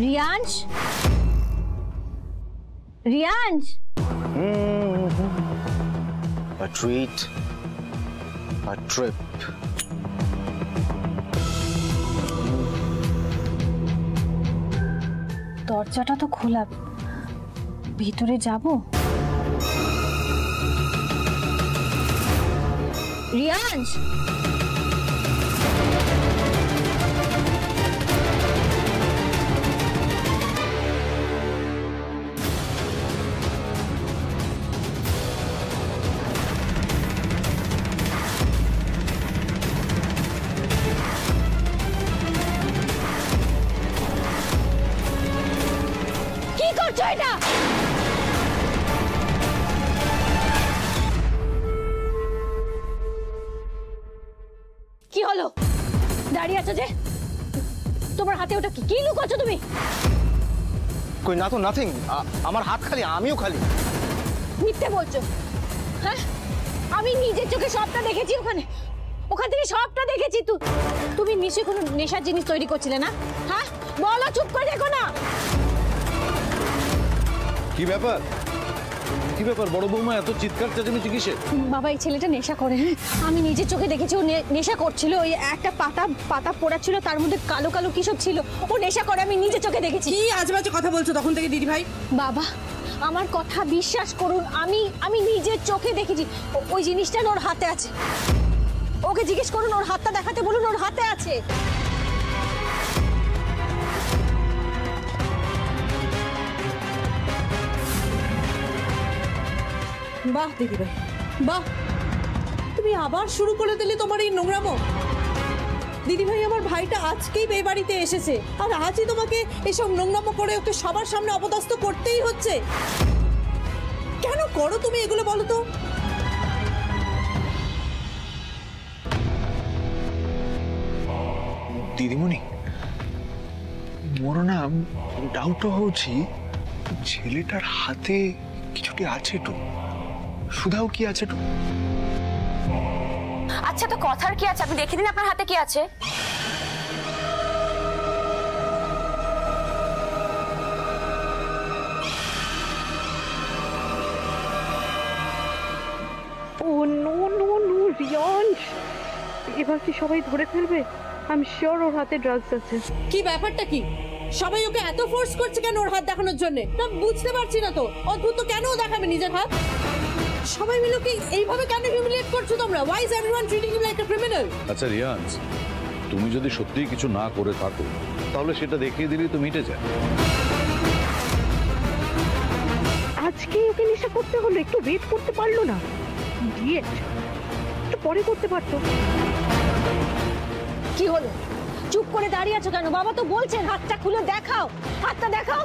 রিয়াংশ, রিয়াংশ। A treat, a trip. দরজাটা তো খোলা, ভিতরে যাব? রিয়াংশ, কি করছো এটা? কি হলো? দাঁড়িয়ে আছো যে? তোমার হাতে ওটা কি লুকোছো তুমি? কই না তো, নাথিং। আমার হাত খালি, আমিও খালি। মিথ্যে বলছো। হ্যাঁ, আমি নিজের চোখে সবটা দেখেছি। ওখান থেকে সবটা দেখেছি। তুমি নিশ্চয়ই কোনো নেশার জিনিস তৈরি করছিলে না? হ্যাঁ বলো, চুপ করে দেখো না। কি ব্যাপার, কি ব্যাপার বড় বৌমা, এত চিৎকার চেঁচামেচি কিসের? বাবা, এই ছেলেটা নেশা করে। হ্যাঁ, আমি নিজের চোখে দেখেছি ও নেশা করছিল। ওই একটা পাতা পোড়া ছিল, তার মধ্যে কালো কালো কি সব ছিল। ও নেশা করে, আমি নিজের চোখে দেখেছি। কি আজেবাজে কথা বলছো তখন থেকে দিদি ভাই? বাবা, আমার কথা বিশ্বাস করুন, আমি নিজের চোখে দেখেছি। ওই জিনিসটা ওর হাতে আছে। ওকে জিজ্ঞেস করুন, ওর হাতটা দেখাতে বলুন, ওর হাতে আছে। বাহ দিদি ভাই, বাহ, তুমি আবার শুরু করে দিলে তোমার এই নোংরামো। দিদি ভাই, আমার ভাইটা আজকেই বিয়ে বাড়িতে এসেছে, আর আজই তোমাকে এসব নোংরামো করে ওকে সবার সামনে অপদস্থ করতেই হচ্ছে। কেন করো তুমি এগুলো বলো তো? দিদিমণি, ମୋର ନା ଡାଉଟ୍ ହଉଛି ছেলেটার হাতে কিছুটি আছে তো। সুধাও কি আছে তো? আচ্ছা, তো কথার কি আছে? আপনি দেখে দিন আপনার হাতে কি আছে। ও নো নো নো রিয়াংশ, এবার কি সবাই ধরে ফেলবে? আমি শিওর ওর হাতে ড্রাগস আছে। কি ব্যাপারটা কি? সবাই ওকে এত ফোর্স করছে কেন ওর হাত দেখানোর জন্য? না বুঝতে পারছি না তো। অদ্ভুত, তো কেন দেখাবে নিজের হাত? সবাই মিলে কি এইভাবে কেন হিউমিলিয়েট করছো তোমরা? Why is everyone treating him like a criminal? আচ্ছা রিয়াংশ, তুমি যদি সত্যিই কিছু না করে থাকো তাহলে সেটা দেখিয়ে দিলেই তো মিটে যায়। আজকেই ওকে নেশা করতে হলো, একটু ওয়েট করতে পারলো না? ডিয়েট একটু পরে করতে পারতো। কি হলো? চুপ করে দাঁড়িয়ে আছো কেন? বাবা তো বলছেন হাতটা খুলে দেখাও, হাতটা দেখাও।